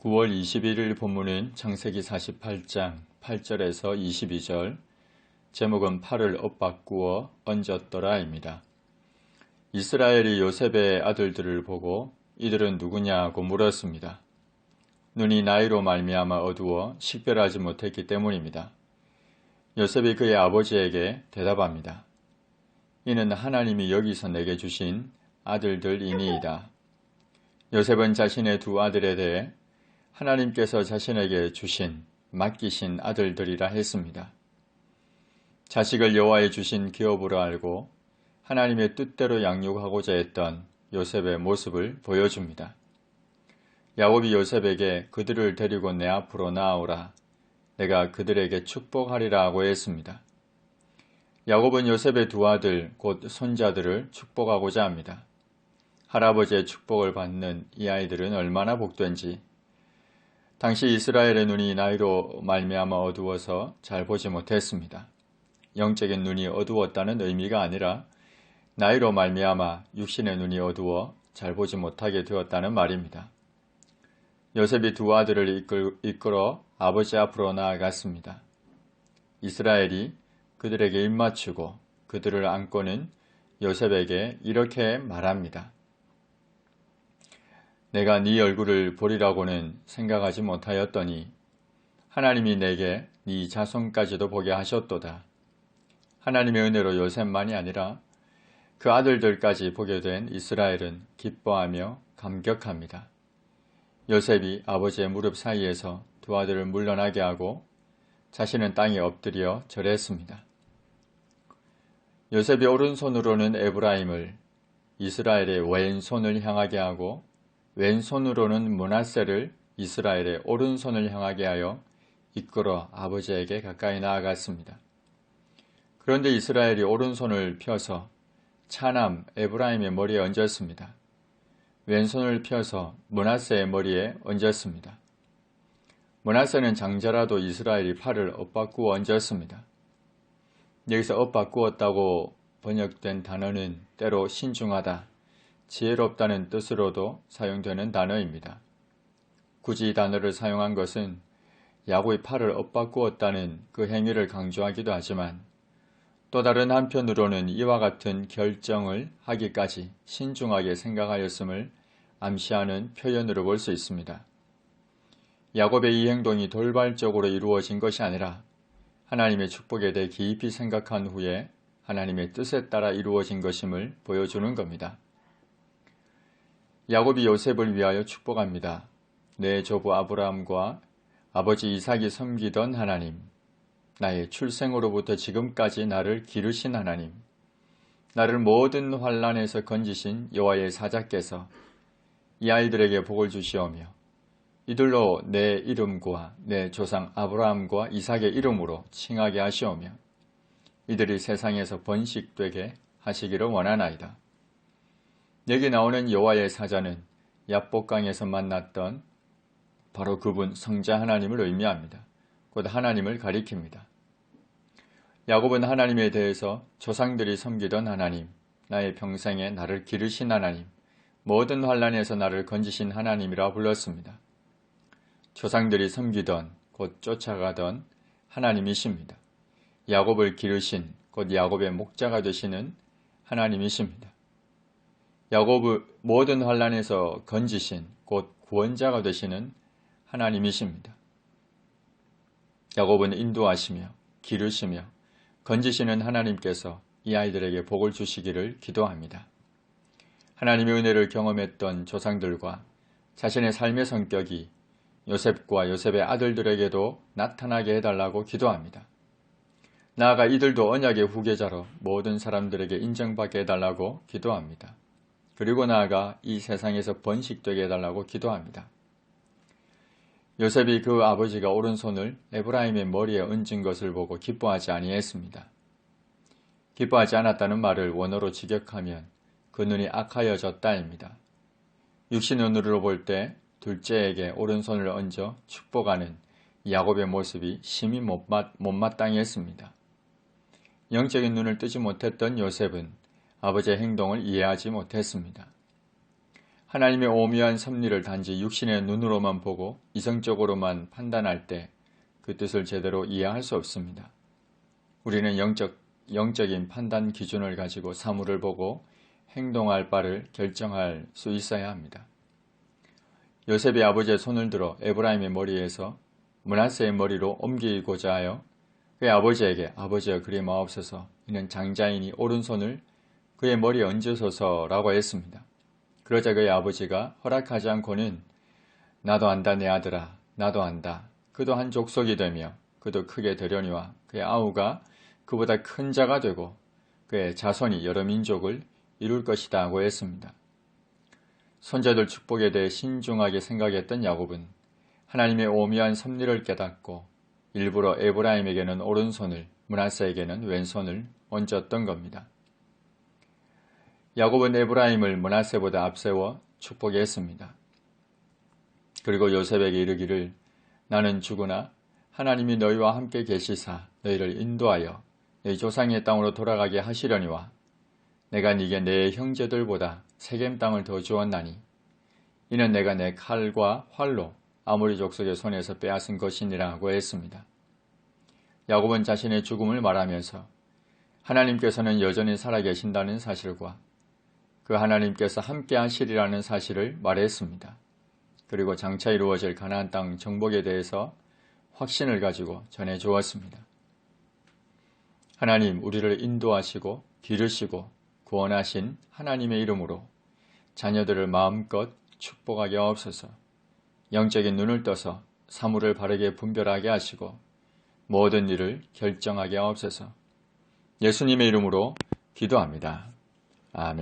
9월 21일 본문은 창세기 48장 8절에서 22절, 제목은 팔을 엇바꾸어 얹었더라입니다. 이스라엘이 요셉의 아들들을 보고 이들은 누구냐고 물었습니다. 눈이 나이로 말미암아 어두워 식별하지 못했기 때문입니다. 요셉이 그의 아버지에게 대답합니다. 이는 하나님이 여기서 내게 주신 아들들이니이다. 요셉은 자신의 두 아들에 대해 하나님께서 자신에게 주신, 맡기신 아들들이라 했습니다. 자식을 여호와의 주신 기업으로 알고 하나님의 뜻대로 양육하고자 했던 요셉의 모습을 보여줍니다. 야곱이 요셉에게 그들을 데리고 내 앞으로 나아오라. 내가 그들에게 축복하리라 하고 했습니다. 야곱은 요셉의 두 아들, 곧 손자들을 축복하고자 합니다. 할아버지의 축복을 받는 이 아이들은 얼마나 복된지. 당시 이스라엘의 눈이 나이로 말미암아 어두워서 잘 보지 못했습니다. 영적인 눈이 어두웠다는 의미가 아니라 나이로 말미암아 육신의 눈이 어두워 잘 보지 못하게 되었다는 말입니다. 요셉이 두 아들을 이끌어 아버지 앞으로 나아갔습니다. 이스라엘이 그들에게 입맞추고 그들을 안고는 요셉에게 이렇게 말합니다. 내가 네 얼굴을 보리라고는 생각하지 못하였더니 하나님이 내게 네 자손까지도 보게 하셨도다. 하나님의 은혜로 요셉만이 아니라 그 아들들까지 보게 된 이스라엘은 기뻐하며 감격합니다. 요셉이 아버지의 무릎 사이에서 두 아들을 물러나게 하고 자신은 땅에 엎드려 절했습니다. 요셉이 오른손으로는 에브라임을, 이스라엘의 왼손을 향하게 하고 왼손으로는 므낫세를 이스라엘의 오른손을 향하게 하여 이끌어 아버지에게 가까이 나아갔습니다. 그런데 이스라엘이 오른손을 펴서 차남 에브라임의 머리에 얹었습니다. 왼손을 펴서 므낫세의 머리에 얹었습니다. 므낫세는 장자라도 이스라엘이 팔을 엇바꾸어 얹었습니다. 여기서 엇바꾸었다고 번역된 단어는 때로 신중하다, 지혜롭다는 뜻으로도 사용되는 단어입니다. 굳이 이 단어를 사용한 것은 야곱이 팔을 엇바꾸었다는 그 행위를 강조하기도 하지만 또 다른 한편으로는 이와 같은 결정을 하기까지 신중하게 생각하였음을 암시하는 표현으로 볼 수 있습니다. 야곱의 이 행동이 돌발적으로 이루어진 것이 아니라 하나님의 축복에 대해 깊이 생각한 후에 하나님의 뜻에 따라 이루어진 것임을 보여주는 겁니다. 야곱이 요셉을 위하여 축복합니다. 내 조부 아브라함과 아버지 이삭이 섬기던 하나님, 나의 출생으로부터 지금까지 나를 기르신 하나님, 나를 모든 환난에서 건지신 여호와의 사자께서 이 아이들에게 복을 주시오며 이들로 내 이름과 내 조상 아브라함과 이삭의 이름으로 칭하게 하시오며 이들이 세상에서 번식되게 하시기를 원하나이다. 여기 나오는 여호와의 사자는 야복강에서 만났던 바로 그분 성자 하나님을 의미합니다. 곧 하나님을 가리킵니다. 야곱은 하나님에 대해서 조상들이 섬기던 하나님, 나의 평생에 나를 기르신 하나님, 모든 환난에서 나를 건지신 하나님이라 불렀습니다. 조상들이 섬기던, 곧 쫓아가던 하나님이십니다. 야곱을 기르신, 곧 야곱의 목자가 되시는 하나님이십니다. 야곱을 모든 환난에서 건지신, 곧 구원자가 되시는 하나님이십니다. 야곱은 인도하시며 기르시며 건지시는 하나님께서 이 아이들에게 복을 주시기를 기도합니다. 하나님의 은혜를 경험했던 조상들과 자신의 삶의 성격이 요셉과 요셉의 아들들에게도 나타나게 해달라고 기도합니다. 나아가 이들도 언약의 후계자로 모든 사람들에게 인정받게 해달라고 기도합니다. 그리고 나아가 이 세상에서 번식되게 해달라고 기도합니다. 요셉이 그 아버지가 오른손을 에브라임의 머리에 얹은 것을 보고 기뻐하지 아니했습니다. 기뻐하지 않았다는 말을 원어로 직역하면 그 눈이 악하여졌다입니다. 육신 눈으로 볼 때 둘째에게 오른손을 얹어 축복하는 야곱의 모습이 심히 못마땅했습니다. 영적인 눈을 뜨지 못했던 요셉은 아버지의 행동을 이해하지 못했습니다. 하나님의 오묘한 섭리를 단지 육신의 눈으로만 보고 이성적으로만 판단할 때 그 뜻을 제대로 이해할 수 없습니다. 우리는 영적인 판단 기준을 가지고 사물을 보고 행동할 바를 결정할 수 있어야 합니다. 요셉이 아버지의 손을 들어 에브라임의 머리에서 므낫세의 머리로 옮기고자 하여 그의 아버지에게 아버지여 그리 마옵소서 이는 장자이니 오른손을 그의 머리에 얹으소서라고 했습니다. 그러자 그의 아버지가 허락하지 않고는 나도 안다 내 아들아 나도 안다 그도 한 족속이 되며 그도 크게 되려니와 그의 아우가 그보다 큰 자가 되고 그의 자손이 여러 민족을 이룰 것이다 하고 했습니다. 손자들 축복에 대해 신중하게 생각했던 야곱은 하나님의 오묘한 섭리를 깨닫고 일부러 에브라임에게는 오른손을 므낫세에게는 왼손을 얹었던 겁니다. 야곱은 에브라임을 므낫세보다 앞세워 축복했습니다. 그리고 요셉에게 이르기를 나는 죽으나 하나님이 너희와 함께 계시사 너희를 인도하여 너희 조상의 땅으로 돌아가게 하시려니와 내가 네게 내 형제들보다 세겜 땅을 더 주었나니 이는 내가 내 칼과 활로 아모리 족속의 손에서 빼앗은 것이니라 하고 했습니다. 야곱은 자신의 죽음을 말하면서 하나님께서는 여전히 살아계신다는 사실과 그 하나님께서 함께 하시리라는 사실을 말했습니다. 그리고 장차 이루어질 가나안 땅 정복에 대해서 확신을 가지고 전해 주었습니다. 하나님 우리를 인도하시고 기르시고 구원하신 하나님의 이름으로 자녀들을 마음껏 축복하게 하옵소서. 영적인 눈을 떠서 사물을 바르게 분별하게 하시고 모든 일을 결정하게 하옵소서. 예수님의 이름으로 기도합니다. 아멘.